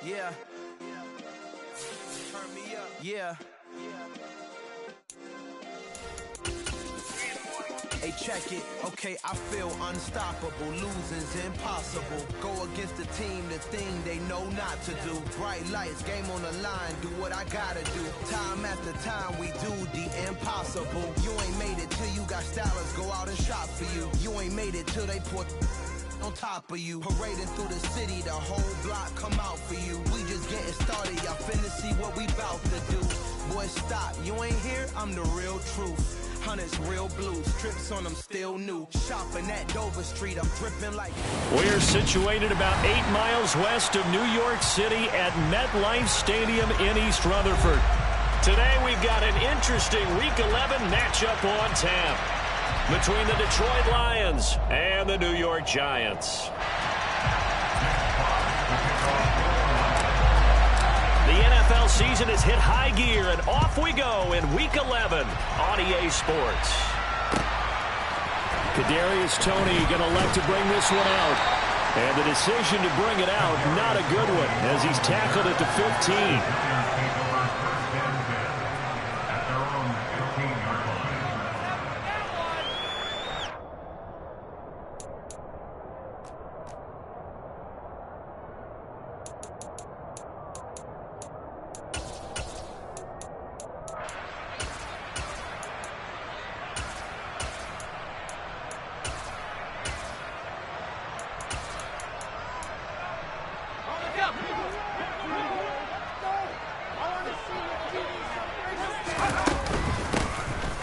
Yeah. Turn me up. Yeah. Hey, check it. Okay, I feel unstoppable. Losing's impossible. Go against the team, the thing they know not to do. Bright lights, game on the line. Do what I gotta do. Time after time, we do the impossible. You ain't made it till you got stylers go out and shop for you. You ain't made it till they put on top of you. Parading through the city, the whole block come out for you. We just getting started, y'all finna see what we bout to do. Boy, stop, you ain't here, I'm the real truth. Hunters, real blue, strips on them still new. Shopping at Dover Street, I'm dripping like... We're situated about 8 miles west of New York City at MetLife Stadium in East Rutherford. Today we've got an interesting Week 11 matchup on tap between the Detroit Lions and the New York Giants. The NFL season has hit high gear, and off we go in Week 11 on EA Sports. Kadarius Toney going to elect to bring this one out. And the decision to bring it out, not a good one, as he's tackled at the 15.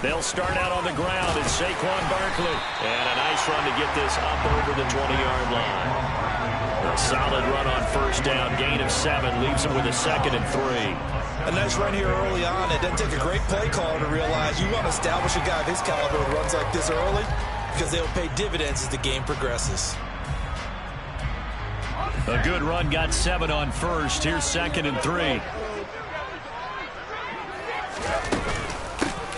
They'll start out on the ground. It's Saquon Barkley. And a nice run to get this up over the 20-yard line. A solid run on first down. Gain of 7. Leaves him with a 2nd and 3. A nice run here early on. It doesn't take a great play caller to realize you want to establish a guy of his caliber who runs like this early because they'll pay dividends as the game progresses. A good run. Got 7 on first. Here's 2nd and 3.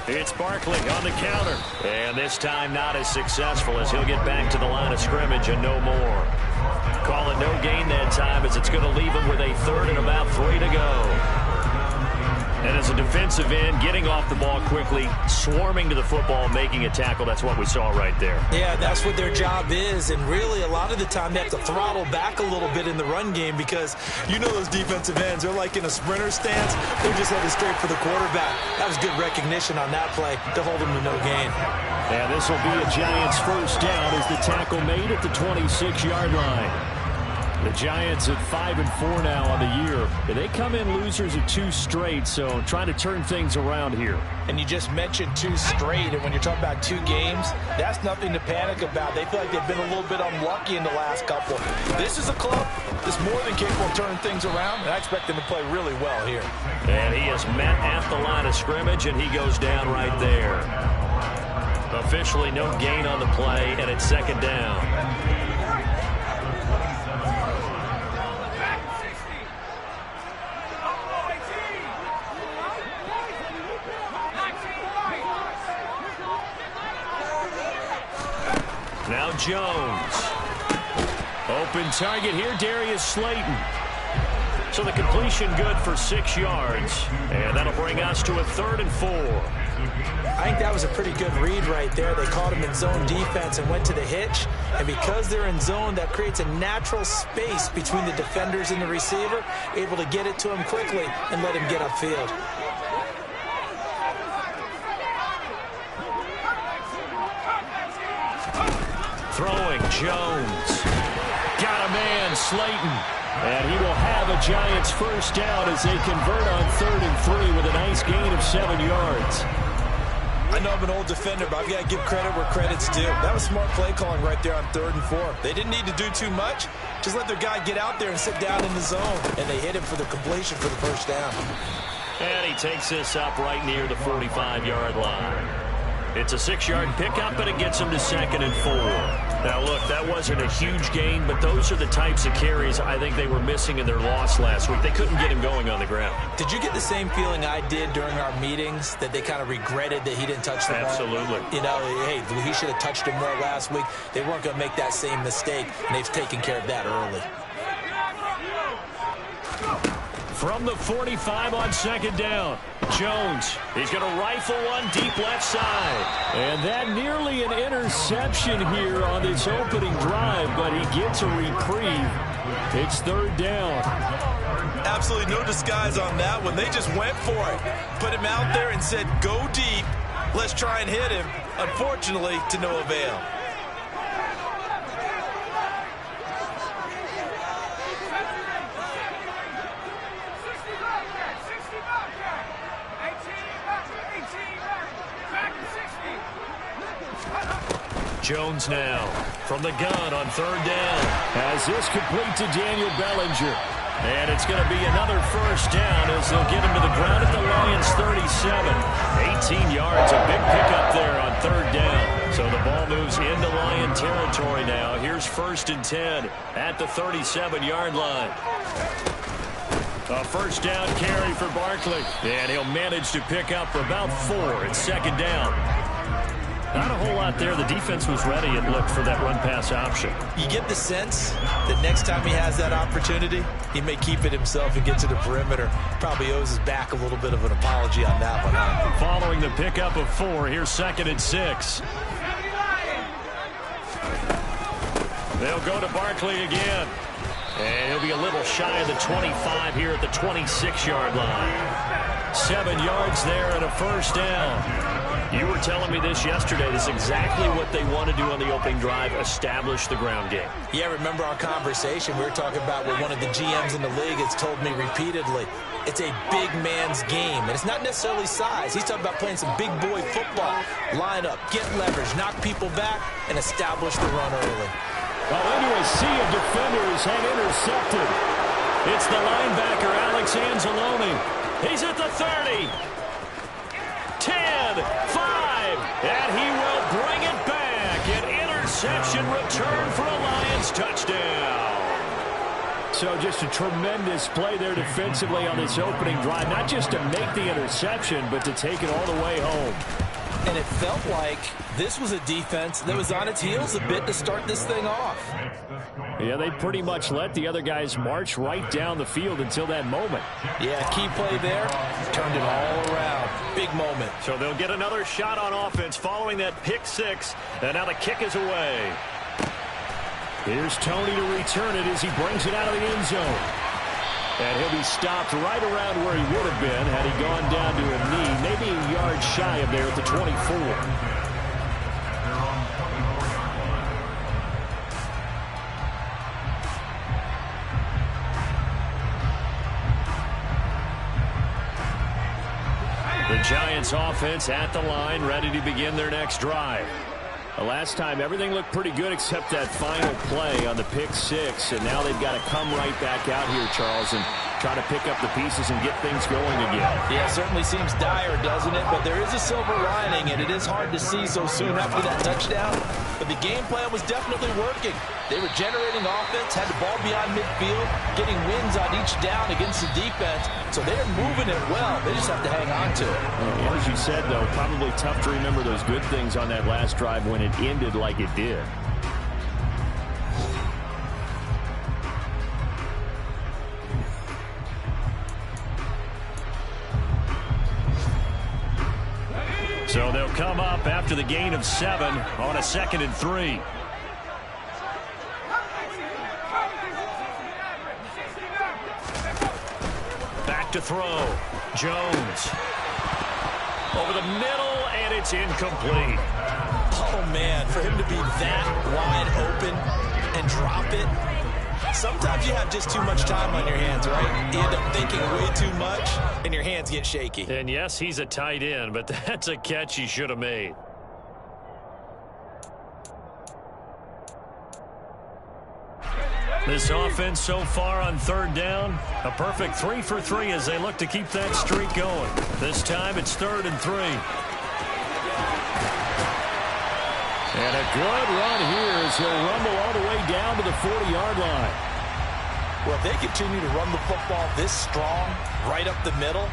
It's Barkley on the counter. And this time not as successful as he'll get back to the line of scrimmage and no more. Call it no gain that time as it's going to leave him with a 3rd and about 3 to go. And as a defensive end, getting off the ball quickly, swarming to the football, making a tackle, that's what we saw right there. Yeah, that's what their job is, and really a lot of the time they have to throttle back a little bit in the run game because you know those defensive ends, they're like in a sprinter stance, they're just headed straight for the quarterback. That was good recognition on that play to hold them to no gain. And this will be a Giants first down as the tackle made at the 26-yard line. The Giants at 5-4 now on the year. They come in losers of 2 straight, so trying to turn things around here. And you just mentioned 2 straight, and when you're talking about 2 games, that's nothing to panic about. They feel like they've been a little bit unlucky in the last couple. This is a club that's more than capable of turning things around, and I expect them to play really well here. And he is met at the line of scrimmage, and he goes down right there. Officially no gain on the play, and it's 2nd down. Now Jones. Open target here, Darius Slayton. So the completion good for 6 yards. And that'll bring us to a 3rd and 4. I think that was a pretty good read right there. They caught him in zone defense and went to the hitch. And because they're in zone, that creates a natural space between the defenders and the receiver, able to get it to him quickly and let him get upfield. Throwing, Jones. Got a man, Slayton. And he will have a Giants first down as they convert on 3rd and 3 with a nice gain of 7 yards. I know I'm an old defender, but I've got to give credit where credit's due. That was smart play calling right there on 3rd and 4. They didn't need to do too much. Just let their guy get out there and sit down in the zone. And they hit him for the completion for the first down. And he takes this up right near the 45-yard line. It's a 6-yard pickup, and it gets him to 2nd and 4. Now, look, that wasn't a huge gain, but those are the types of carries I think they were missing in their loss last week. They couldn't get him going on the ground. Did you get the same feeling I did during our meetings, that they kind of regretted that he didn't touch the ball? Absolutely. You know, hey, he should have touched him more last week. They weren't going to make that same mistake, and they've taken care of that early. From the 45 on second down. Jones, he's going to rifle one deep left side. And that nearly an interception here on this opening drive, but he gets a reprieve. It's third down. Absolutely no disguise on that one. They just went for it. Put him out there and said, go deep. Let's try and hit him. Unfortunately, to no avail. Jones now from the gun on third down. Has this complete to Daniel Bellinger. And it's going to be another first down as they'll get him to the ground at the Lions 37. 18 yards, a big pickup there on third down. So the ball moves into Lion territory now. Here's 1st and 10 at the 37-yard line. A first down carry for Barkley. And he'll manage to pick up about 4 at second down. Not a whole lot there. The defense was ready, it looked, for that run-pass option. You get the sense that next time he has that opportunity, he may keep it himself and get to the perimeter. Probably owes his back a little bit of an apology on that one. Following the pickup of 4, here's 2nd and 6. They'll go to Barkley again. And he'll be a little shy of the 25 here at the 26-yard line. 7 yards there and a first down. You were telling me this yesterday. This is exactly what they want to do on the opening drive, establish the ground game. Yeah, remember our conversation. We were talking about what one of the GMs in the league has told me repeatedly. It's a big man's game, and it's not necessarily size. He's talking about playing some big boy football. Line up, get leverage, knock people back, and establish the run early. Well, into a sea of defenders and intercepted. It's the linebacker, Alex Anzalone. He's at the 30. 10, 5, and he will bring it back. An interception return for a Lions touchdown. So just a tremendous play there defensively on this opening drive. Not just to make the interception, but to take it all the way home. And it felt like this was a defense that was on its heels a bit to start this thing off. Yeah, they pretty much let the other guys march right down the field until that moment. Yeah, key play there, turned it all around. Big moment. So they'll get another shot on offense following that pick 6, and now the kick is away. Here's Tony to return it as he brings it out of the end zone. And he'll be stopped right around where he would have been had he gone down to a knee, maybe a yard shy of there at the 24. The Giants offense at the line, ready to begin their next drive. The last time, everything looked pretty good except that final play on the pick 6. And now they've got to come right back out here, Charles, and try to pick up the pieces and get things going again. Yeah, it certainly seems dire, doesn't it? But there is a silver lining, and it is hard to see so soon after that touchdown. But the game plan was definitely working. They were generating offense, had the ball beyond midfield, getting wins on each down against the defense. So they're moving it well. They just have to hang on to it. Well, as you said, though, probably tough to remember those good things on that last drive when it ended like it did. So they'll come up after the gain of 7 on a 2nd and 3. Back to throw. Jones. Over the middle, and it's incomplete. Oh, man, for him to be that wide open and drop it. Sometimes you have just too much time on your hands, right? You end up thinking way too much, and your hands get shaky. And yes, he's a tight end, but that's a catch he should have made. This offense so far on third down, a perfect 3 for 3 as they look to keep that streak going. This time it's 3rd and 3. And a good run here as he'll rumble all the way down to the 40-yard line. Well, if they continue to run the football this strong, right up the middle,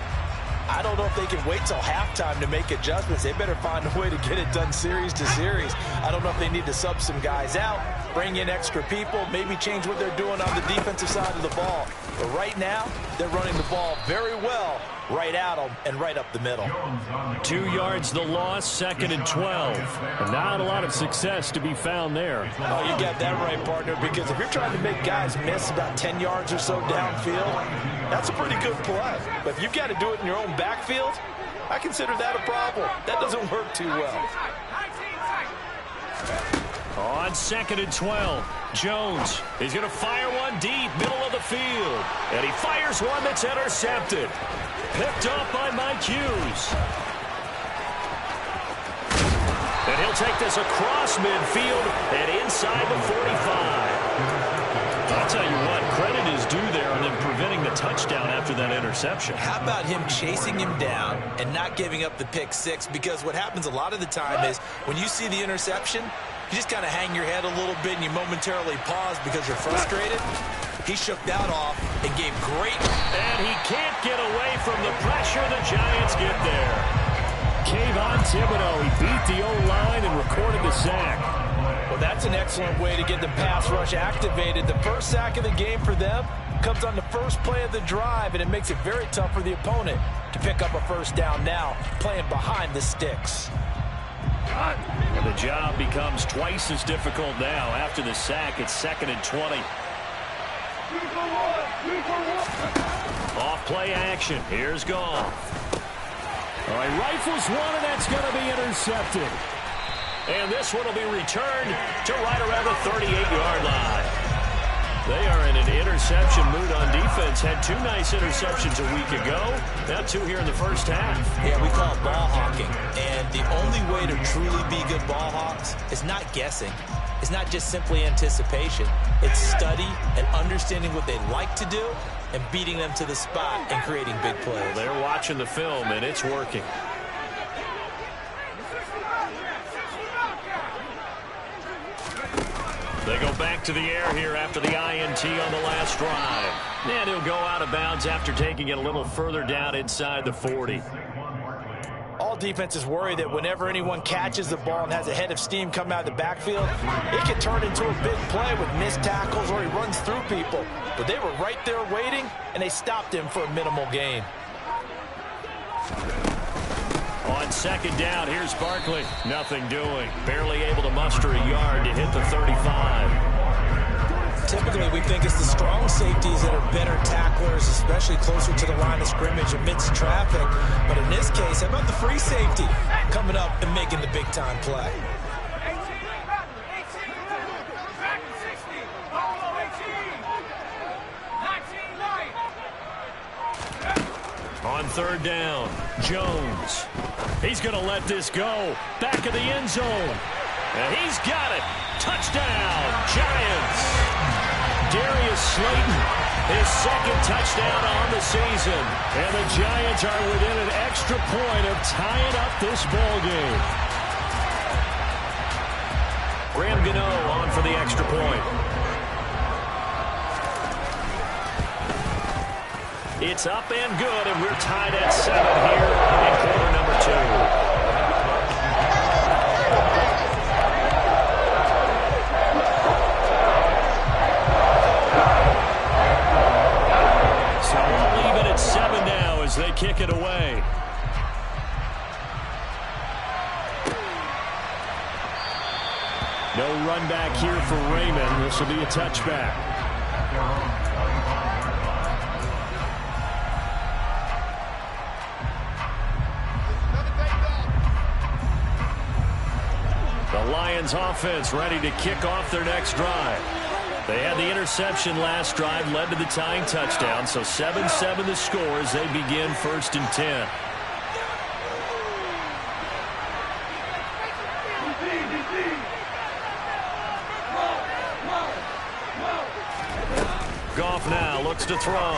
I don't know if they can wait till halftime to make adjustments. They better find a way to get it done series to series. I don't know if they need to sub some guys out bring in extra people, maybe change what they're doing on the defensive side of the ball. But right now, they're running the ball very well right at them and right up the middle. 2 yards the loss, 2nd and 12. And not a lot of success to be found there. Oh, you got that right, partner, because if you're trying to make guys miss about 10 yards or so downfield, that's a pretty good play. But if you've got to do it in your own backfield, I consider that a problem. That doesn't work too well. On 2nd and 12, Jones is going to fire one deep, middle of the field. And he fires one that's intercepted. Picked up by Mike Hughes. And he'll take this across midfield and inside the 45. I'll tell you what, credit is due there on them preventing the touchdown after that interception. How about him chasing him down and not giving up the pick six? Because what happens a lot of the time is when you see the interception, you just kind of hang your head a little bit and you momentarily pause because you're frustrated. He shook that off and gave great. And he can't get away from the pressure. The Giants get there. Kayvon Thibodeau, he beat the O-line and recorded the sack. Well, that's an excellent way to get the pass rush activated. The first sack of the game for them comes on the first play of the drive, and it makes it very tough for the opponent to pick up a first down now, playing behind the sticks. And the job becomes twice as difficult now. After the sack, it's 2nd and 20. Off play action. Here's Goff. All right, rifles one, and that's going to be intercepted. And this one will be returned to right around the 38-yard line. They are in an interception mood on defense. Had 2 nice interceptions a week ago. Now 2 here in the first half. Yeah, we call it ball hawking. And the only way to truly be good ball hawks is not guessing. It's not just simply anticipation. It's study and understanding what they like to do and beating them to the spot and creating big plays. Well, they're watching the film, and it's working. They go back to the air here after the INT on the last drive. And he'll go out of bounds after taking it a little further down inside the 40. All defenses worry that whenever anyone catches the ball and has a head of steam come out of the backfield, it can turn into a big play with missed tackles or he runs through people. But they were right there waiting, and they stopped him for a minimal gain. On 2nd down, here's Barkley. Nothing doing. Barely able to muster a yard to hit the 35. Typically, we think it's the strong safeties that are better tacklers, especially closer to the line of scrimmage amidst traffic. But in this case, how about the free safety coming up and making the big-time play? On 3rd down, Jones. He's going to let this go. Back of the end zone. And he's got it. Touchdown, Giants. Darius Slayton, his 2nd touchdown on the season. And the Giants are within an extra point of tying up this ball game. Graham Gano on for the extra point. It's up and good, and we're tied at 7 here in quarter number 2. So we'll leave it at 7 now as they kick it away. No run back here for Raymond. This will be a touchback. The Lions offense ready to kick off their next drive. They had the interception last drive, led to the tying touchdown, so 7-7 the score as they begin 1st and 10. Goff now looks to throw.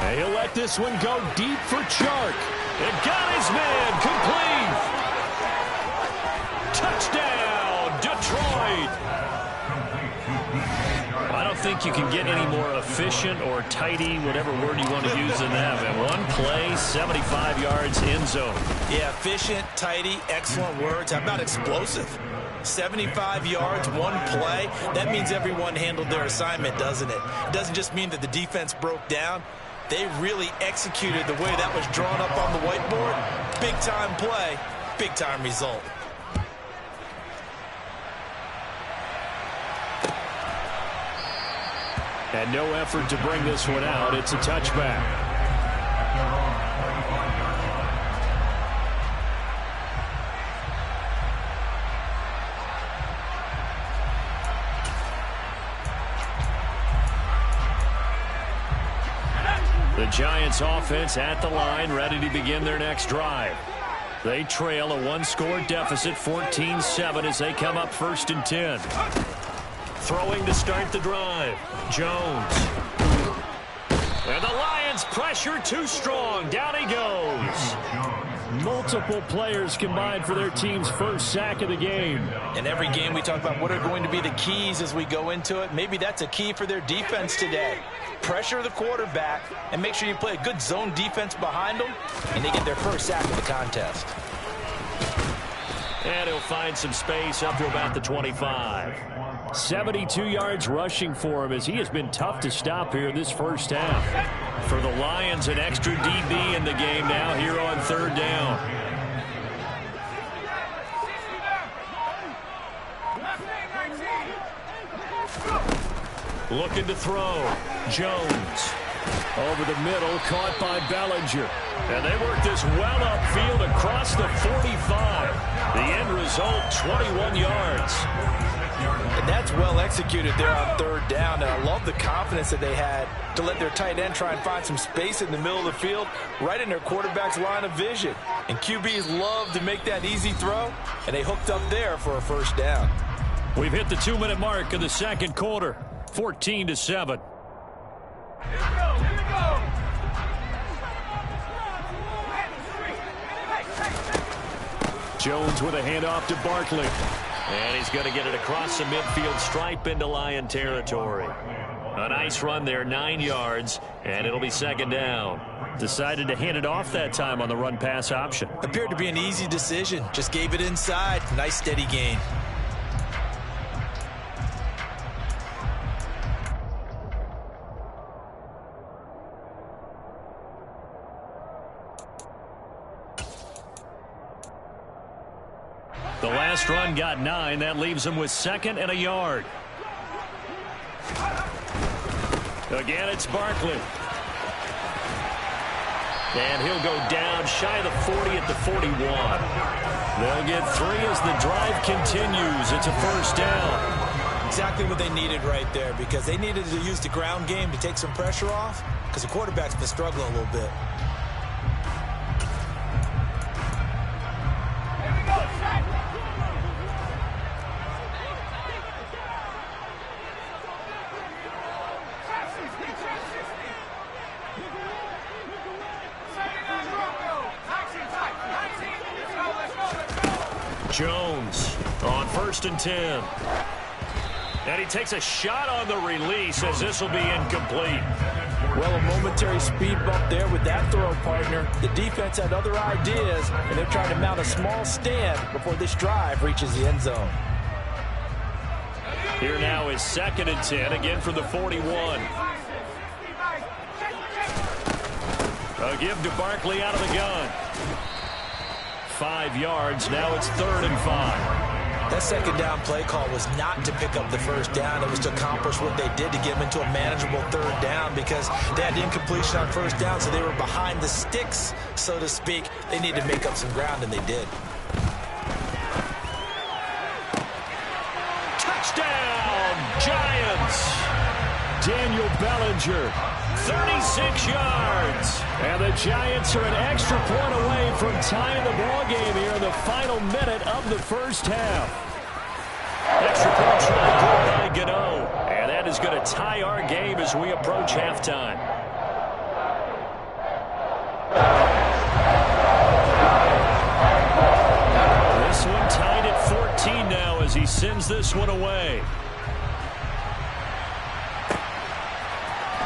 And he'll let this one go deep for Chark. And got his man complete. Touchdown, Detroit. I don't think you can get any more efficient or tidy, whatever word you want to use in that. And one play, 75 yards, end zone. Yeah, efficient, tidy, excellent words. How about explosive? 75 yards, one play. That means everyone handled their assignment, doesn't it? It doesn't just mean that the defense broke down. They really executed the way that was drawn up on the whiteboard. Big-time play, big-time result. And no effort to bring this one out. It's a touchback. The Giants offense at the line, ready to begin their next drive. They trail a one-score deficit, 14-7, as they come up 1st and 10. Throwing to start the drive. Jones. And the Lions pressure too strong. Down he goes. Multiple players combined for their team's first sack of the game. In every game we talk about what are going to be the keys as we go into it. Maybe that's a key for their defense today. Pressure the quarterback and make sure you play a good zone defense behind them, and they get their first sack of the contest. And he'll find some space up to about the 25. 72 yards rushing for him, as he has been tough to stop here this first half. For the Lions, an extra DB in the game now here on 3rd down. Looking to throw. Jones. Over the middle, caught by Bellinger. And they work this well upfield across the 45. The end result, 21 yards. And that's well executed there on 3rd down. And I love the confidence that they had to let their tight end try and find some space in the middle of the field, right in their quarterback's line of vision. And QBs love to make that easy throw, and they hooked up there for a 1st down. We've hit the 2-minute mark of the 2nd quarter, 14-7. Jones with a handoff to Barkley. And he's going to get it across the midfield stripe into Lion territory. A nice run there, 9 yards, and it'll be 2nd down. Decided to hand it off that time on the run-pass option. Appeared to be an easy decision. Just gave it inside. Nice steady gain. The last run got 9. That leaves him with 2nd and a yard. Again, it's Barkley. And he'll go down shy of the 40 at the 41. They'll get 3 as the drive continues. It's a 1st down. Exactly what they needed right there, because they needed to use the ground game to take some pressure off, because the quarterback's been struggling a little bit. Jones on 1st and 10. And he takes a shot on the release, as this will be incomplete. Well, a momentary speed bump there with that throw, partner. The defense had other ideas, and they're trying to mount a small stand before this drive reaches the end zone. Here now is 2nd and 10, again from the 41. A give to Barkley out of the gun. 5 yards. Now it's 3rd and 5. That 2nd down play call was not to pick up the 1st down. It was to accomplish what they did, to get them into a manageable 3rd down, because they had incompletion on 1st down, so they were behind the sticks, so to speak. They needed to make up some ground, and they did. Touchdown, Giants! Daniel Bellinger, 36 yards. And the Giants are an extra point away from tying the ball game here in the final minute of the 1st half. Extra point try good by Gano. And that is going to tie our game as we approach halftime. This one tied at 14 now as he sends this one away.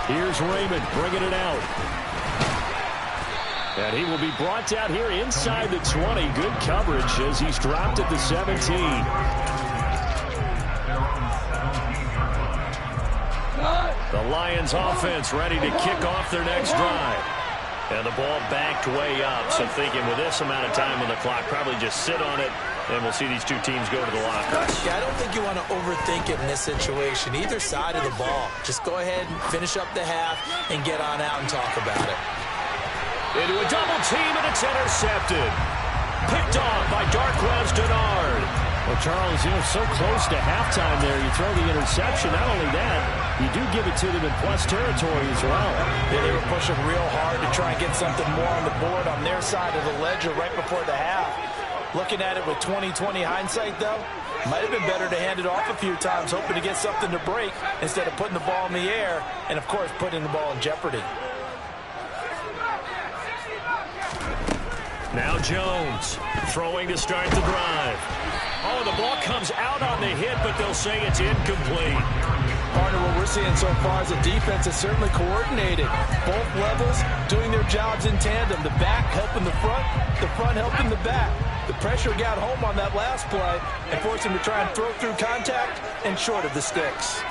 Here's Raymond bringing it out. And he will be brought down here inside the 20. Good coverage as he's dropped at the 17. The Lions offense ready to kick off their next drive. And the ball backed way up. So thinking with this amount of time on the clock, probably just sit on it, and we'll see these two teams go to the lockers. Yeah, I don't think you want to overthink it in this situation. Either side of the ball. Just go ahead and finish up the half and get on out and talk about it. Into a double team, and it's intercepted. Picked off by Darquez Dennard. Well, Charles, so close to halftime there. You throw the interception. Not only that, you do give it to them in plus territory as well. Yeah, they were pushing real hard to try and get something more on the board on their side of the ledger right before the half. Looking at it with 20/20 hindsight, though, might have been better to hand it off a few times, hoping to get something to break instead of putting the ball in the air and, of course, putting the ball in jeopardy. Now Jones throwing to start the drive. Oh, the ball comes out on the hit, but they'll say it's incomplete. Partner, what we're seeing so far is the defense is certainly coordinated. Both levels doing their jobs in tandem. The back helping the front helping the back. The pressure got home on that last play and forced him to try and throw through contact and short of the sticks.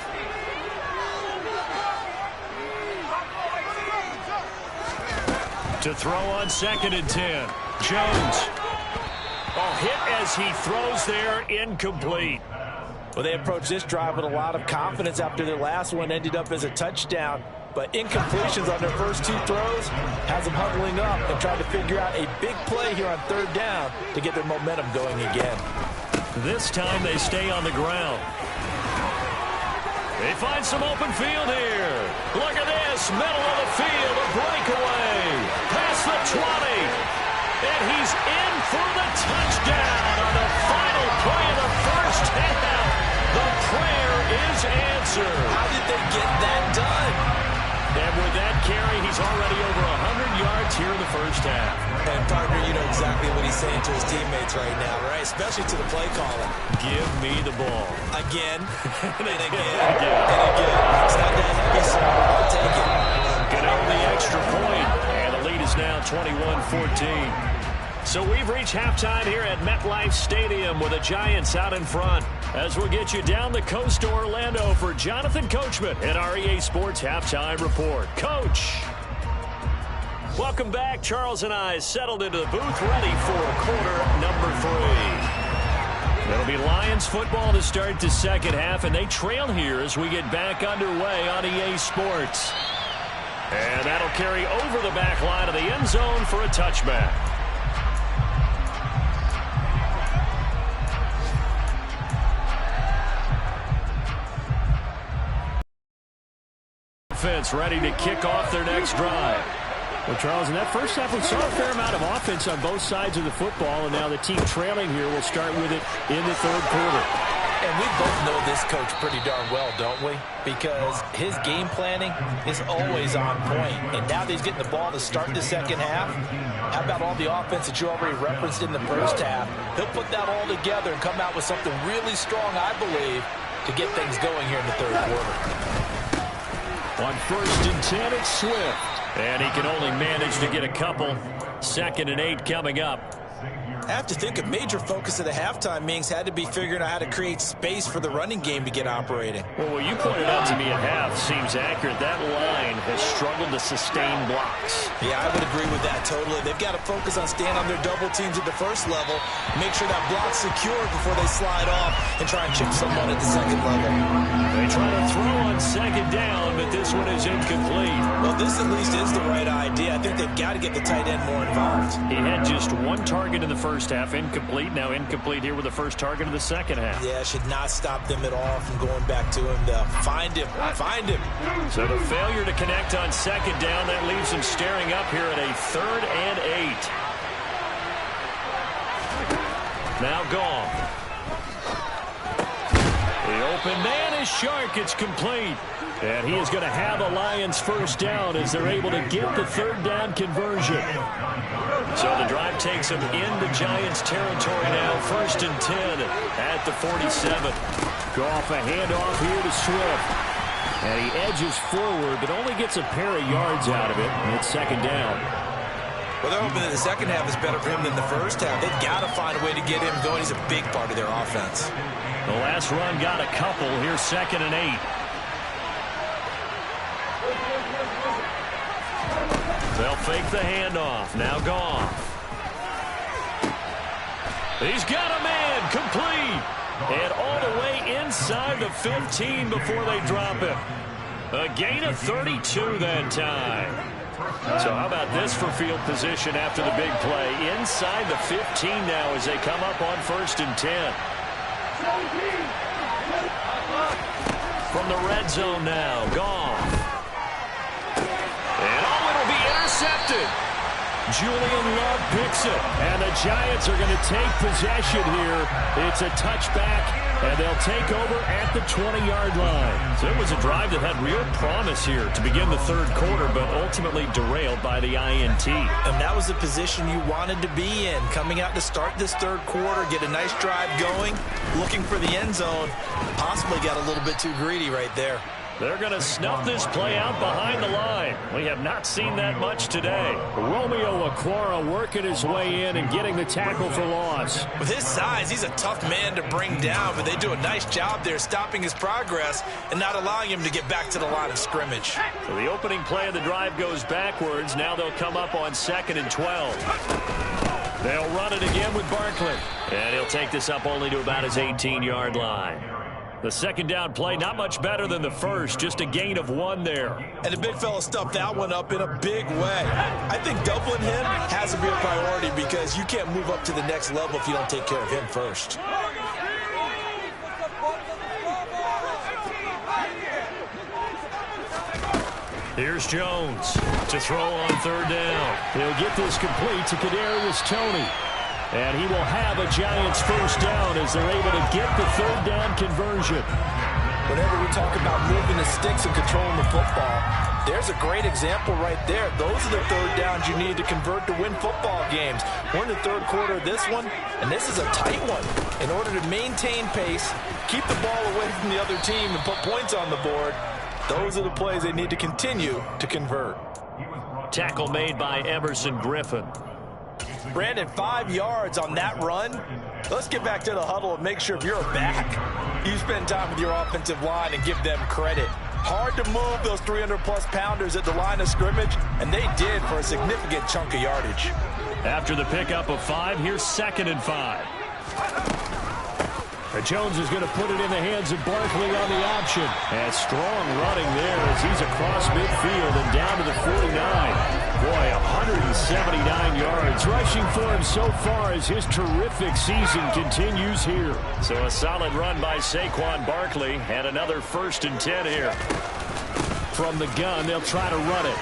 To throw on 2nd and 10. Jones. Oh, hit as he throws there, incomplete. Well, they approached this drive with a lot of confidence after their last one ended up as a touchdown. But incompletions on their first two throws has them huddling up and trying to figure out a big play here on 3rd down to get their momentum going again. This time they stay on the ground. They find some open field here. Look at this, middle of the field, a breakaway. Past the 20. And he's in for the touchdown on the final play of the first half. The prayer is answered. How did they get that done? And with that carry, he's already over 100 yards here in the first half. And, partner, you know exactly what he's saying to his teammates right now, right? Especially to the play caller. Give me the ball. Again, and again, and again. It's not that heavy, so I'll take it. Get over the extra point, and the lead is now 21-14. So we've reached halftime here at MetLife Stadium with the Giants out in front. As we'll get you down the coast to Orlando for Jonathan Coachman at our EA Sports Halftime Report. Coach! Welcome back. Charles and I settled into the booth ready for quarter number 3. It'll be Lions football to start the second half, and they trail here as we get back underway on EA Sports. And that'll carry over the back line of the end zone for a touchback. Offense ready to kick off their next drive. Well, Charles, in that first half, we saw a fair amount of offense on both sides of the football, and now the team trailing here will start with it in the 3rd quarter. And we both know this coach pretty darn well, don't we? Because his game planning is always on point. And now that he's getting the ball to start the second half, how about all the offense that you already referenced in the first half? He'll put that all together and come out with something really strong, I believe, to get things going here in the 3rd quarter. On 1st and 10, it's Swift. And he can only manage to get a couple. 2nd and 8 coming up. I have to think a major focus of the halftime meetings had to be figuring out how to create space for the running game to get operating. Well, what you pointed out to me at half seems accurate. That line has struggled to sustain blocks. Yeah, I would agree with that totally. They've got to focus on staying on their double teams at the first level, make sure that block's secure before they slide off and try and chip someone at the second level. They try to throw on 2nd down, but this one is incomplete. Well, this at least is the right idea. I think they've got to get the tight end more involved. He had just one target in the first half, incomplete. Now incomplete here with the first target of the second half. Yeah, should not stop them at all from going back to him to find him. Find him. So the failure to connect on 2nd down, that leaves him staring up here at a 3rd and 8. Now gone. The open man is Shark. It's complete. And he is going to have a Lions first down as they're able to get the 3rd down conversion. So the drive takes him into Giants territory now. 1st and 10 at the 47. Go off a handoff here to Swift. And he edges forward, but only gets a pair of yards out of it. And it's 2nd down. Well, they're hoping that the second half is better for him than the first half. They've got to find a way to get him going. He's a big part of their offense. The last run got a couple. Here's 2nd and 8. They'll fake the handoff. Now Goff. He's got a man. Complete. And all the way inside the 15 before they drop him. A gain of 32 that time. So how about this for field position after the big play? Inside the 15 now as they come up on 1st and 10. From the red zone now, Goff. And it'll be intercepted. Julian Love picks it, and the Giants are going to take possession here. It's a touchback, and they'll take over at the 20-yard line. So it was a drive that had real promise here to begin the third quarter, but ultimately derailed by the INT. And that was the position you wanted to be in, coming out to start this third quarter, get a nice drive going, looking for the end zone. Possibly got a little bit too greedy right there. They're going to snuff this play out behind the line. We have not seen that much today. Romeo Okwara working his way in and getting the tackle for loss. With his size, he's a tough man to bring down, but they do a nice job there stopping his progress and not allowing him to get back to the line of scrimmage. So the opening play of the drive goes backwards. Now they'll come up on 2nd and 12. They'll run it again with Barkley. And he'll take this up only to about his 18-yard line. The second down play, not much better than the first, just a gain of 1 there. And the big fella stuffed that one up in a big way. I think doubling him has to be a priority because you can't move up to the next level if you don't take care of him first. Here's Jones to throw on 3rd down. He'll get this complete to Kadarius Toney. And he will have a Giants first down as they're able to get the 3rd down conversion. Whenever we talk about moving the sticks and controlling the football, there's a great example right there. Those are the 3rd downs you need to convert to win football games. We're in the third quarter of this one, and this is a tight one. In order to maintain pace, keep the ball away from the other team, and put points on the board, those are the plays they need to continue to convert. Tackle made by Emerson Griffin. Brandon, 5 yards on that run. Let's get back to the huddle and make sure if you're a back, you spend time with your offensive line and give them credit. Hard to move those 300-plus pounders at the line of scrimmage, and they did for a significant chunk of yardage. After the pickup of 5, here's 2nd and 5. Jones is going to put it in the hands of Barkley on the option. And strong running there as he's across midfield and down to the 49. Boy, 179 yards rushing for him so far as his terrific season continues here. So a solid run by Saquon Barkley and another 1st and 10 here. From the gun, they'll try to run it.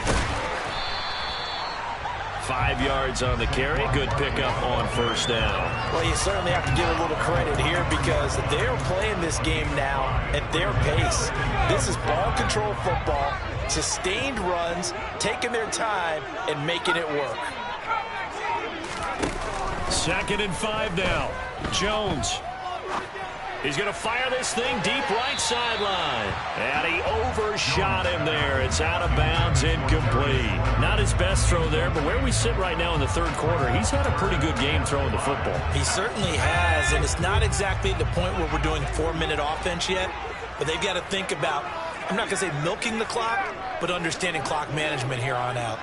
5 yards on the carry. Good pickup on 1st down. Well, you certainly have to give a little credit here because they're playing this game now at their pace. This is ball control football, sustained runs, taking their time, and making it work. 2nd and 5 now. Jones. He's going to fire this thing deep right sideline. And he overshot him there. It's out of bounds, incomplete. Not his best throw there, but where we sit right now in the third quarter, he's had a pretty good game throwing the football. He certainly has, and it's not exactly the point where we're doing 4-minute offense yet, but they've got to think about, I'm not going to say milking the clock, but understanding clock management here on out.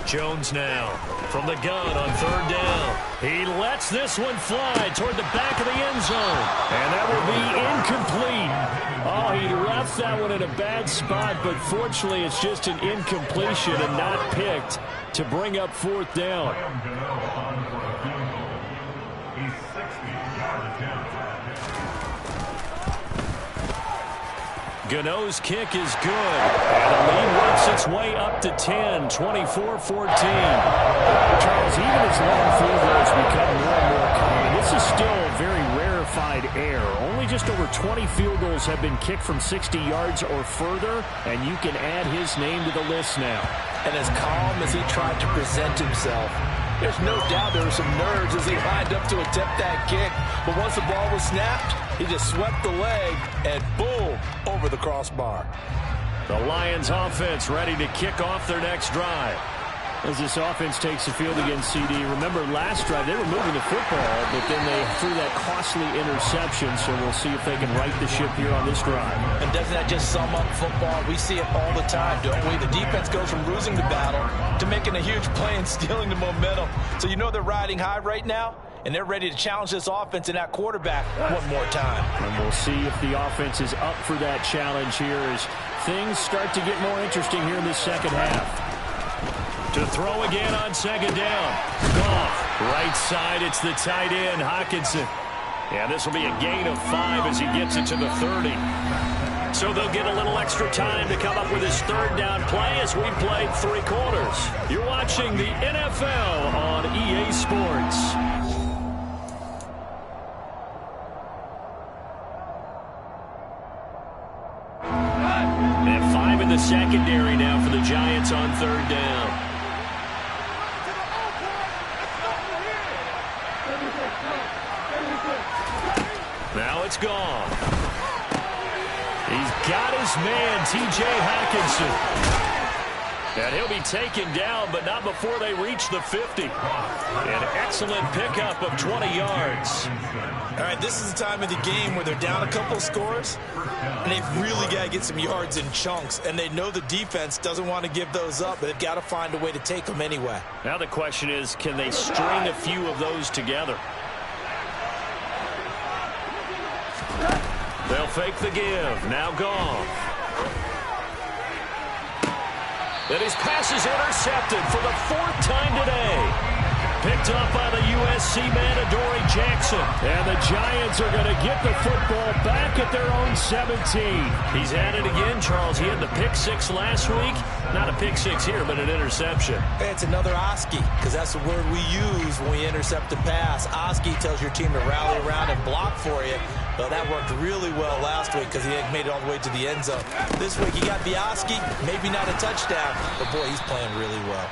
Jones now from the gun on 3rd down. He lets this one fly toward the back of the end zone. And that will be incomplete. Oh, he left that one in a bad spot, but fortunately it's just an incompletion and not picked to bring up 4th down. Gano's kick is good. And the lead works its way up to 10, 24-14. Charles, even as long field goals become more and more common, this is still a very rarefied air. Only just over 20 field goals have been kicked from 60 yards or further, and you can add his name to the list now. And as calm as he tried to present himself, there's no doubt there were some nerves as he lined up to attempt that kick. But once the ball was snapped, he just swept the leg and boom, over the crossbar. The Lions offense ready to kick off their next drive. As this offense takes the field against CD, remember last drive they were moving the football, but then they threw that costly interception, so we'll see if they can right the ship here on this drive. And doesn't that just sum up football? We see it all the time, don't we? The defense goes from losing the battle to making a huge play and stealing the momentum. So you know they're riding high right now, and they're ready to challenge this offense and that quarterback one more time. And we'll see if the offense is up for that challenge here as things start to get more interesting here in this second half. To throw again on second down. Goff, right side, it's the tight end, Hockenson. Yeah, this will be a gain of 5 as he gets it to the 30. So they'll get a little extra time to come up with his third down play as we played 3 quarters. You're watching the NFL on EA Sports. And 5 in the secondary now for the Giants on third down. Now it's gone. He's got his man, T.J. Hockenson. And he'll be taken down, but not before they reach the 50. An excellent pickup of 20 yards. All right, this is the time of the game where they're down a couple of scores, and they've really got to get some yards in chunks, and they know the defense doesn't want to give those up, but they've got to find a way to take them anyway. Now the question is, can they string a few of those together? They'll fake the give. Now Goff. And his pass is intercepted for the 4th time today. Picked up by the USC man, Adoree Jackson. And the Giants are going to get the football back at their own 17. He's at it again, Charles. He had the pick 6 last week. Not a pick 6 here, but an interception. It's another Oski, because that's the word we use when we intercept a pass. Oski tells your team to rally around and block for you. Well, that worked really well last week because he had made it all the way to the end zone. This week, he got the Oski, maybe not a touchdown, but boy, he's playing really well.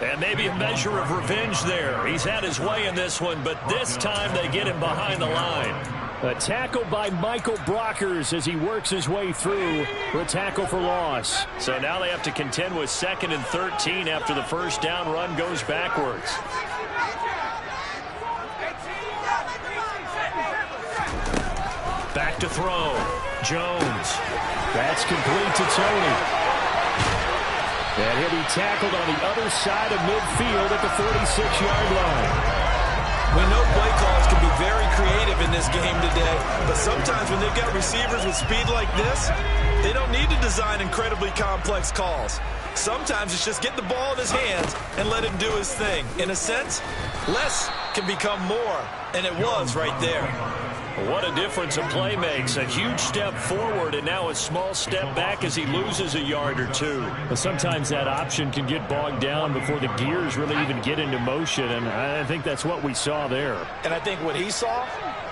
And maybe a measure of revenge there. He's had his way in this one, but this time they get him behind the line. A tackle by Michael Brockers as he works his way through for a tackle for loss. So now they have to contend with 2nd and 13 after the first down run goes backwards. Back to throw. Jones. That's complete to Tony. And he'll be tackled on the other side of midfield at the 46-yard line. We know play calls can be very creative in this game today, but sometimes when they've got receivers with speed like this, they don't need to design incredibly complex calls. Sometimes it's just get the ball in his hands and let him do his thing. In a sense, less can become more, and it was right there. What a difference a play makes. A huge step forward and now a small step back as he loses a yard or 2. But sometimes that option can get bogged down before the gears really even get into motion, and I think that's what we saw there. And I think what he saw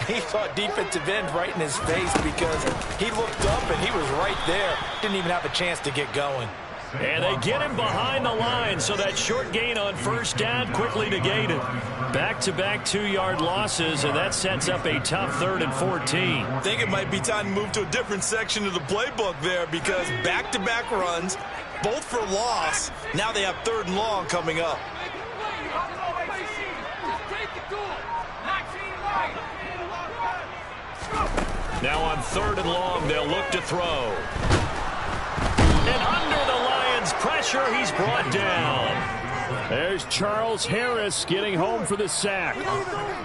a defensive end right in his face because he looked up and he was right there. Didn't even have a chance to get going. And they get him behind the line, so that short gain on first down quickly negated. Back-to-back 2-yard losses, and that sets up a tough 3rd and 14. I think it might be time to move to a different section of the playbook there because back-to-back runs, both for loss. Now they have 3rd and long coming up. Now on 3rd and long, they'll look to throw. And under the Lions' pressure, he's brought down. There's Charles Harris getting home for the sack.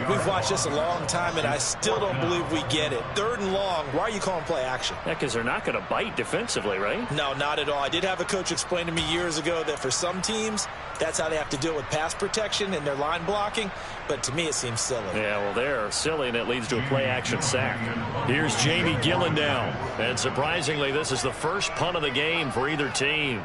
We've watched this a long time, and I still don't believe we get it. 3rd and long, why are you calling play action? Yeah, because they're not going to bite defensively, right? No, not at all. I did have a coach explain to me years ago that for some teams, that's how they have to deal with pass protection and their line blocking, but to me it seems silly. Yeah, well, they're silly, and it leads to a play-action sack. Here's Jamie Gillen now, and surprisingly, this is the first punt of the game for either team.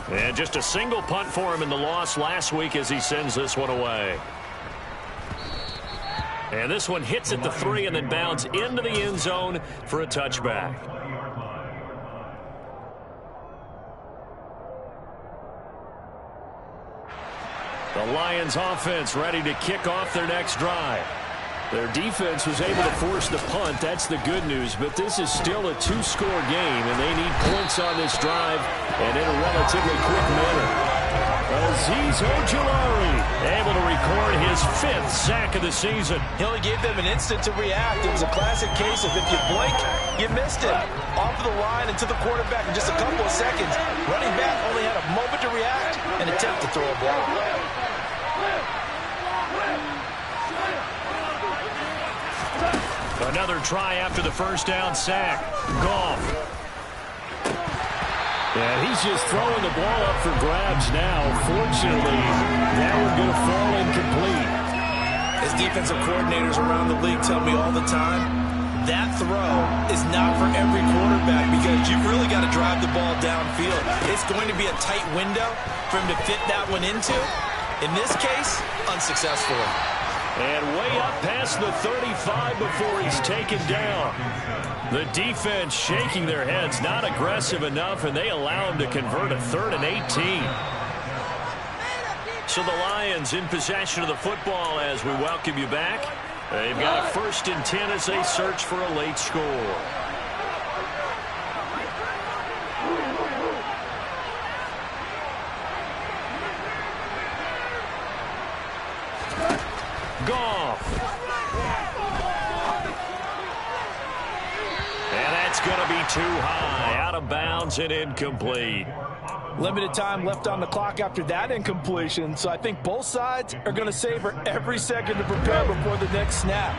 And just a single punt for him in the loss last week as he sends this one away. And this one hits at the 3 and then bounds into the end zone for a touchback. The Lions offense ready to kick off their next drive. Their defense was able to force the punt. That's the good news. But this is still a two-score game, and they need points on this drive and in a relatively quick manner. Azeez Ojulari able to record his 5th sack of the season. He only gave them an instant to react. It was a classic case of if you blink, you missed it. Off of the line and to the quarterback in just a couple of seconds. Running back only had a moment to react and attempt to throw a block. Another try after the first down sack. Goff. And he's just throwing the ball up for grabs now. Fortunately, that one's going to fall incomplete. As defensive coordinators around the league tell me all the time, that throw is not for every quarterback because you've really got to drive the ball downfield. It's going to be a tight window for him to fit that one into. In this case, unsuccessfully. And way up past the 35 before he's taken down. The defense shaking their heads, not aggressive enough, and they allow him to convert a 3rd and 18. So the Lions in possession of the football as we welcome you back. They've got a 1st and 10 as they search for a late score. Goff. And that's going to be too high. Out of bounds and incomplete. Limited time left on the clock after that incompletion, so I think both sides are going to savor every second to prepare before the next snap.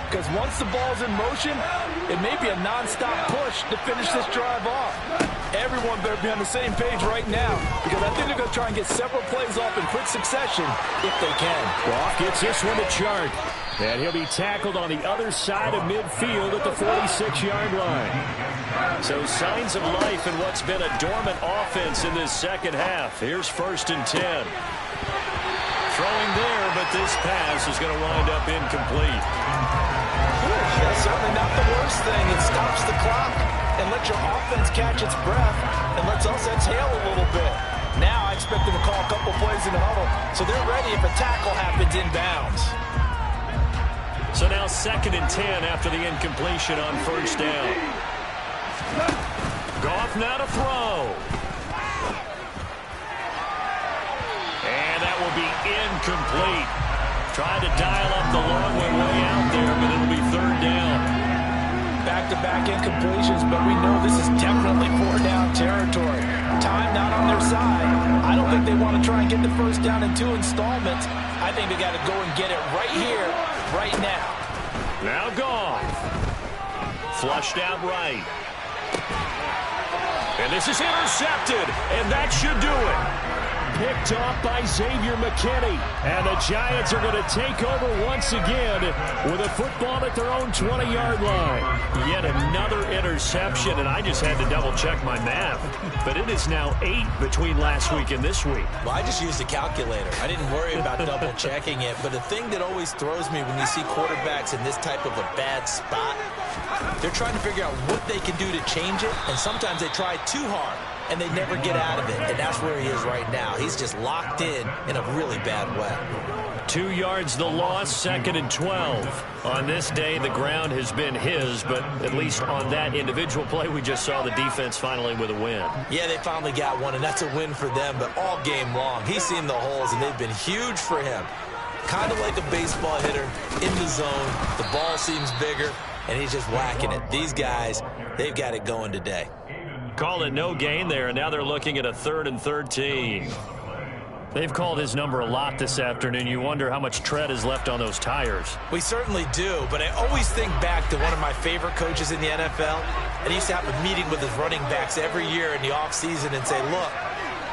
Because once the ball's in motion, it may be a non-stop push to finish this drive off. Everyone better be on the same page right now, because I think they're going to try and get several plays off in quick succession if they can. Goff gets this one to Chart. And he'll be tackled on the other side of midfield at the 46-yard line. So signs of life in what's been a dormant offense in this second half. Here's 1st and 10. Throwing there, but this pass is going to wind up incomplete. That's certainly not the worst thing. It stops the clock and lets your offense catch its breath and lets us exhale a little bit. Now I expect them to call a couple plays in the huddle, so they're ready if a tackle happens inbounds. So now 2nd and 10 after the incompletion on 1st down. Goff now to throw. And that will be incomplete. Tried to dial up the long one way out there, but it'll be 3rd down. Back-to-back incompletions, but we know this is definitely 4-down territory. Time not on their side. I don't think they want to try and get the 1st down in 2 installments. I think they got to go and get it right here, right now. Now Goff. Flushed out right. And this is intercepted, and that should do it. Picked off by Xavier McKinney. And the Giants are going to take over once again with a football at their own 20-yard line. Yet another interception, and I just had to double-check my math. But it is now 8 between last week and this week. Well, I just used a calculator. I didn't worry about double-checking it. But the thing that always throws me when you see quarterbacks in this type of a bad spot, they're trying to figure out what they can do to change it, and sometimes they try too hard, and they never get out of it, and that's where he is right now. He's just locked in a really bad way. 2 yards the loss, 2nd and 12. On this day, the ground has been his, but at least on that individual play, we just saw the defense finally with a win. Yeah, they finally got one, and that's a win for them, but all game long, he's seen the holes, and they've been huge for him. Kind of like a baseball hitter in the zone. The ball seems bigger, and he's just whacking it. These guys, they've got it going today. Call it no gain there, and now they're looking at a 3rd and 13. They've called his number a lot this afternoon. You wonder how much tread is left on those tires. We certainly do, but I always think back to one of my favorite coaches in the NFL, and he used to have a meeting with his running backs every year in the offseason and say, look,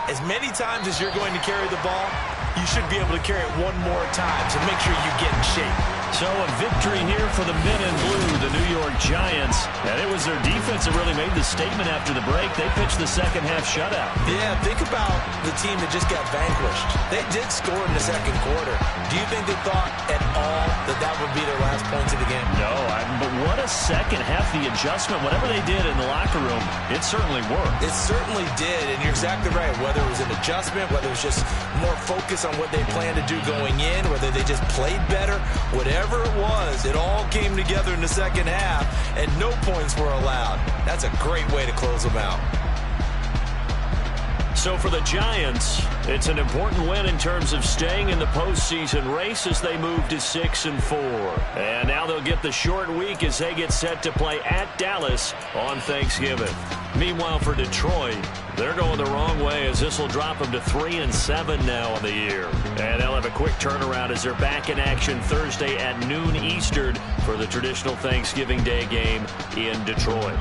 as many times as you're going to carry the ball, you should be able to carry it one more time, so make sure you get in shape. So a victory here for the men in blue, the New York Giants. And it was their defense that really made the statement after the break. They pitched the second half shutout. Yeah, think about the team that just got vanquished. They did score in the second quarter. Do you think they thought at all that that would be their last points of the game? No, but what a second half. The adjustment, whatever they did in the locker room, it certainly worked. It certainly did, and you're exactly right. Whether it was an adjustment, whether it was just more focus on what they planned to do going in, whether they just played better, whatever it was, it all came together in the second half, and no points were allowed. That's a great way to close them out. So for the Giants, it's an important win in terms of staying in the postseason race as they move to 6-4. And now they'll get the short week as they get set to play at Dallas on Thanksgiving. Meanwhile, for Detroit, they're going the wrong way as this will drop them to 3-7 now on the year. And they'll have a quick turnaround as they're back in action Thursday at noon Eastern for the traditional Thanksgiving Day game in Detroit.